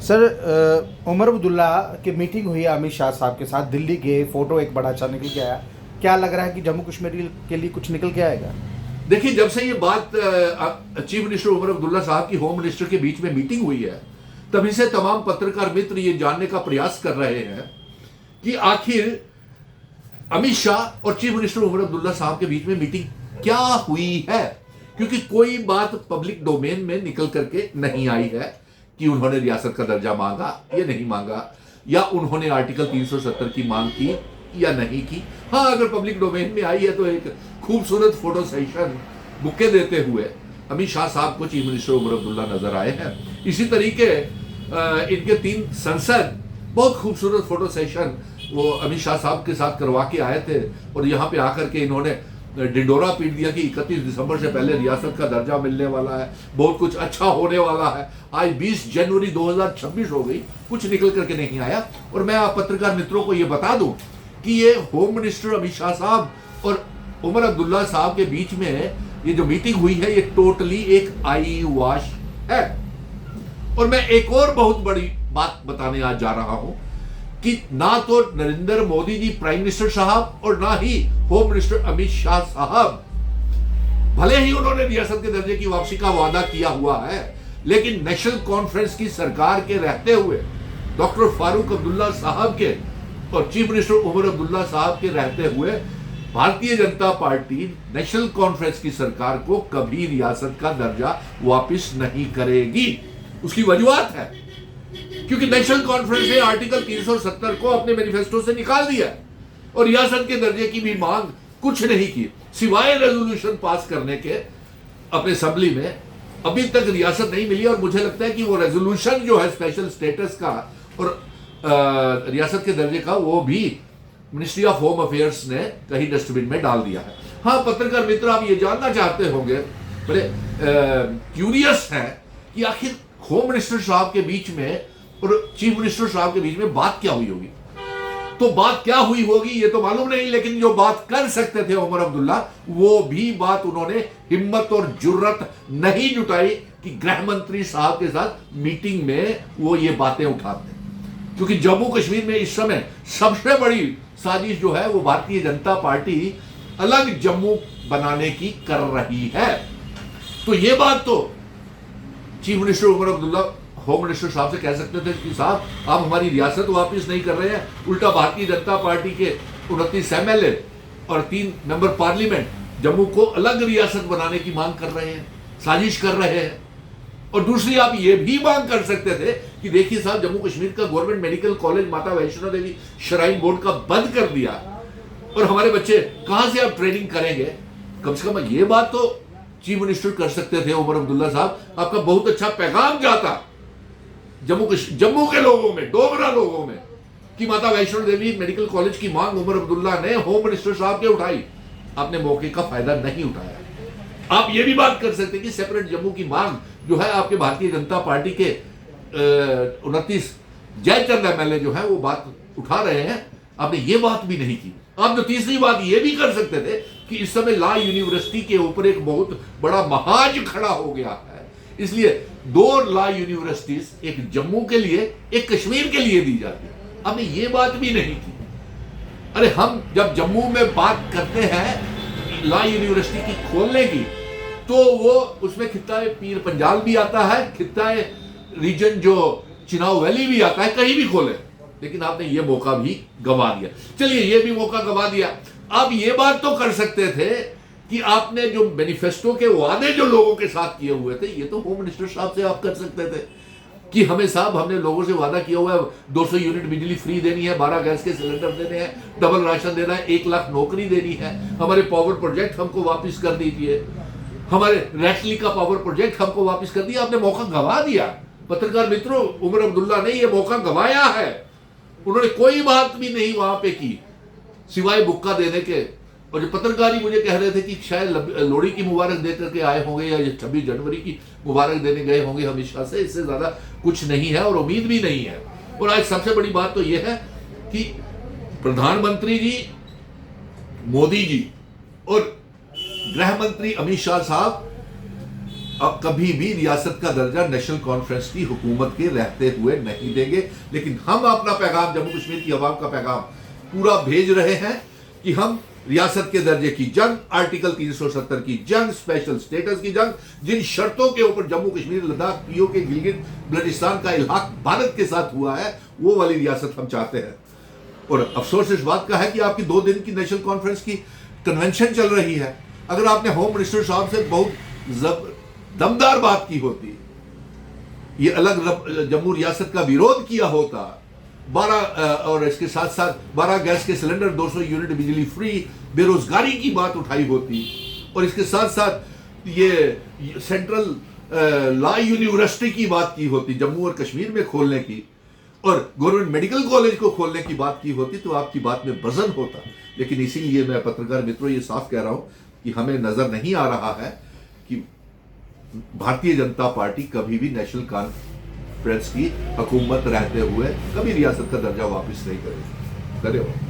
Sir Omar Abdullah की meeting हुई है अमित शाह साहब के साथ, दिल्ली गए, फोटो एक बड़ा अच्छा निकल के आया। क्या लग रहा है कि जम्मू कश्मीर के लिए कुछ निकल के आएगा? देखिए, जब से ये बात चीफ मिनिस्टर उमर अब्दुल्ला साहब की होम मिनिस्टर के बीच में मीटिंग हुई है, तभी से तमाम पत्रकार मित्र ये जानने का प्रयास कर रहे हैं कि आखिर अमित शाह और चीफ मिनिस्टर उमर अब्दुल्ला साहब के बीच में मीटिंग क्या हुई है। क्योंकि कोई बात पब्लिक डोमेन में निकल करके नहीं आई है कि उन्होंने रियासत का दर्जा मांगा या नहीं मांगा, या उन्होंने आर्टिकल 370 की मांग की या नहीं की। हाँ, अगर पब्लिक डोमेन में आई है तो एक खूबसूरत फोटो सेशन बुके देते हुए अमित शाह साहब को चीफ मिनिस्टर उमर अब्दुल्ला नजर आए हैं। इसी तरीके इनके 3 सांसद बहुत खूबसूरत फोटो सेशन वो अमित शाह साहब के साथ करवा के आए थे, और यहाँ पे आकर के इन्होंने डिंडोरा पीट दिया कि 31 दिसंबर से पहले रियासत का दर्जा मिलने वाला है, बहुत कुछ अच्छा होने वाला है। आज 20 जनवरी 2026 हो गई, कुछ निकल करके नहीं आया। और मैं आप पत्रकार मित्रों को ये बता दूं कि ये होम मिनिस्टर अमित शाह साहब और उमर अब्दुल्ला साहब के बीच में ये जो मीटिंग हुई है, ये टोटली एक आई वॉश है। और मैं एक और बहुत बड़ी बात बताने आज जा रहा हूं कि ना तो नरेंद्र मोदी जी प्राइम मिनिस्टर साहब और ना ही होम मिनिस्टर अमित शाह साहब, भले ही उन्होंने रियासत के दर्जे की वापसी का वादा किया हुआ है, लेकिन नेशनल कॉन्फ्रेंस की सरकार के रहते हुए डॉक्टर फारूक अब्दुल्ला साहब के और चीफ मिनिस्टर उमर अब्दुल्ला साहब के रहते हुए Bharatiya Janata party national conference की सरकार को कभी रियासत का दर्जा वापस नहीं करेगी। उसकी वजूहत है क्योंकि नेशनल कॉन्फ्रेंस ने आर्टिकल 370 को अपने मैनिफेस्टो से निकाल दिया और रियासत के दर्जे की भी मांग कुछ नहीं की, सिवाय रेजोल्यूशन पास करने के अपने असेंबली में। अभी तक रियासत नहीं मिली, और मुझे लगता है कि वो रेजोल्यूशन जो है स्पेशल स्टेटस का और रियासत के दर्जे का, वो भी मिनिस्ट्री ऑफ होम अफेयर्स ने कहीं डस्टबिन में डाल दिया है। हाँ, पत्रकार मित्र, आप ये जानना चाहते होंगे, बड़े क्यूरियस हैं कि आखिर होम मिनिस्टर साहब के बीच में और चीफ मिनिस्टर साहब के बीच में बात क्या हुई होगी। तो बात क्या हुई होगी ये तो मालूम नहीं, लेकिन जो बात कर सकते थे उमर अब्दुल्ला, वो भी बात उन्होंने हिम्मत और जुर्रत नहीं जुटाई कि गृह मंत्री साहब के साथ मीटिंग में वो ये बातें उठाते। क्योंकि जम्मू कश्मीर में इस समय सबसे बड़ी साजिश जो है वो भारतीय जनता पार्टी अलग जम्मू बनाने की कर रही है। तो ये बात तो chief minister Omar Abdullah home minister साहब से कह सकते थे कि साहब आप हमारी रियासत वापस नहीं कर रहे हैं, उल्टा भारतीय जनता पार्टी के 29 MLA और 3 मेंबर पार्लियामेंट जम्मू को अलग रियासत बनाने की मांग कर रहे हैं, साजिश कर रहे हैं। और दूसरी आप ये भी मांग कर सकते थे कि देखिए साहब, जम्मू कश्मीर का गवर्नमेंट मेडिकल कॉलेज माता वैष्णो देवी श्राइन बोर्ड का बंद कर दिया, और हमारे बच्चे कहां से आप ट्रेनिंग करेंगे। कम से कम ये बात तो चीफ मिनिस्टर कर सकते थे उमर अब्दुल्ला साहब। आपका बहुत अच्छा पैगाम जाता जम्मू के लोगों में, डोगरा लोगों में, कि माता वैष्णो देवी मेडिकल कॉलेज की मांग उमर अब्दुल्ला ने होम मिनिस्टर साहब के उठाई, आपने मौके का फायदा नहीं उठाया। आप ये भी बात कर सकते कि सेपरेट जम्मू की मांग जो है आपके भारतीय जनता पार्टी के 29 जयचंद MLA जो है वो बात उठा रहे हैं, आपने ये बात भी नहीं की। आप जो तीसरी बात ये भी कर सकते थे कि इस समय लॉ यूनिवर्सिटी के ऊपर एक बहुत बड़ा महाज खड़ा हो गया है, इसलिए 2 लॉ यूनिवर्सिटीज, एक जम्मू के लिए एक कश्मीर के लिए दी जाती है, आपने ये बात भी नहीं की। अरे हम जब जम्मू में बात करते हैं लॉ यूनिवर्सिटी की खोलने की, तो वो उसमें खित्ता पीर पंजाल भी आता है, खित्ता रीजन जो चिनाव वैली भी आता है, कहीं भी खोले, लेकिन आपने ये मौका भी गंवा दिया। चलिए, ये भी मौका गंवा दिया। आप ये बात तो कर सकते थे कि आपने जो मैनिफेस्टो के वादे जो लोगों के साथ किए हुए थे, ये तो होम मिनिस्टर साहब से आप कर सकते थे कि हमें साहब, हमने लोगों से वादा किया हुआ है 200 यूनिट बिजली फ्री देनी है, 12 गैस के सिलेंडर देने हैं, डबल राशन देना है, 1 लाख नौकरी देनी है, हमारे पावर प्रोजेक्ट हमको वापस कर दीजिए, हमारे रैटली का पावर प्रोजेक्ट हमको वापस कर दिया। आपने मौका गंवा दिया। पत्रकार मित्रों, उमर अब्दुल्ला ने यह मौका गंवाया है। उन्होंने कोई बात भी नहीं वहां पे की सिवाय बुक्का देने के। और जो पत्रकार ही मुझे कह रहे थे कि शायद लोहड़ी की मुबारक दे करके आए होंगे या 26 जनवरी की मुबारक देने गए होंगे हमेशा से, इससे ज्यादा कुछ नहीं है और उम्मीद भी नहीं है। और आज सबसे बड़ी बात तो यह है कि प्रधानमंत्री जी मोदी जी और गृह मंत्री अमित शाह साहब अब कभी भी रियासत का दर्जा नेशनल कॉन्फ्रेंस की हुकूमत के रहते हुए नहीं देंगे। लेकिन हम अपना पैगाम, जम्मू कश्मीर की आवाम का पैगाम पूरा भेज रहे हैं कि हम रियासत के दर्जे की जंग, आर्टिकल 370 की जंग, स्पेशल स्टेटस की जंग, जिन शर्तों के ऊपर जम्मू कश्मीर, लद्दाख, पीओके, गिलगित बल्टिस्तान का इल्हाक भारत के साथ हुआ है, वो वाली रियासत हम चाहते हैं। और अफसोस इस बात का है कि आपकी 2 दिन की नेशनल कॉन्फ्रेंस की कन्वेंशन चल रही है। अगर आपने होम मिनिस्टर साहब से बहुत दमदार बात की होती, ये अलग जम्मू रियासत का विरोध किया होता, 12 और इसके साथ साथ 12 गैस के सिलेंडर, 200 यूनिट बिजली फ्री, बेरोजगारी की बात उठाई होती, और इसके साथ साथ ये सेंट्रल लॉ यूनिवर्सिटी की बात की होती जम्मू और कश्मीर में खोलने की, और गवर्नमेंट मेडिकल कॉलेज को खोलने की बात की होती, तो आपकी बात में वजन होता। लेकिन इसीलिए मैं पत्रकार मित्रों ये साफ कह रहा हूं कि हमें नजर नहीं आ रहा है कि भारतीय जनता पार्टी कभी भी नेशनल कॉन्फ्रेंस की हुकूमत रहते हुए कभी रियासत का दर्जा वापस नहीं करेगी। धन्यवाद।